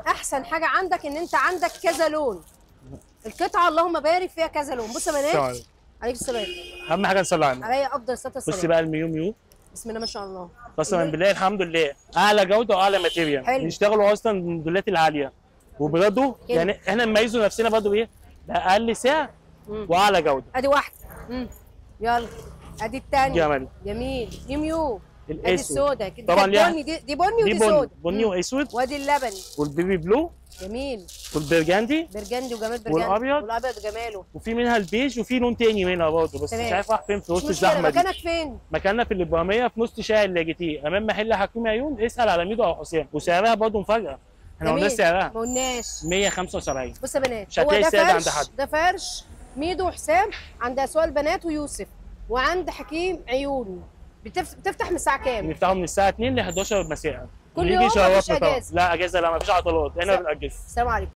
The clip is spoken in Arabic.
احسن حاجه عندك ان انت عندك كذا لون. القطعه اللهم بارك فيها كذا لون. بصوا يا بنات، عليك السلام. اهم حاجه نصلي على النبي. عليا افضل الصلاه والسلام. بصي بقى الميو ميو، بسم الله ما شاء الله. قسما بالله الحمد لله اعلى جوده واعلى ماتيريال. حلو. بيشتغلوا اصلا الموديلات العاليه، وبرضه يعني احنا نميزوا نفسنا برضه ايه؟ باقل سعر واعلى جوده. ادي واحده. يلا ادي الثانيه. جمال. جميل. دي ميو. الاسود. ادي السودا كده. طبعا ليها بني. دي بني ودي سودا. بني واسود. وادي اللبني. والبيبي بلو. جميل. والبرجندي. برجندي وجمال برجندي. والابيض. والابيض وجماله. وفي منها البيج وفي لون تاني منها برضه، بس مش عارف راح فين في وسط الزحمه دي. مكانك فين؟ مكاننا في الابراهيميه في نص شارع اللاجئين امام محل حكيم عيون. اسال على ميدو او حسام. وسعرها برضه مفاجاه، احنا ما قلناش سعرها. ما قلناش. 175. بصوا يا بنات، مش هتلاقي السعر ده عند حد. ده فرش ميدو وحسام عند اسواق البنات ويوسف، وعند حكيم عيون. بتفتح من الساعه كام؟ بنفتحوا من الساعه 2 ل 11 مساء. كل يوم مفيش اجازه؟ لا اجازه، لا مفيش عطلات، هنا ما بنأجزش. السلام عليكم.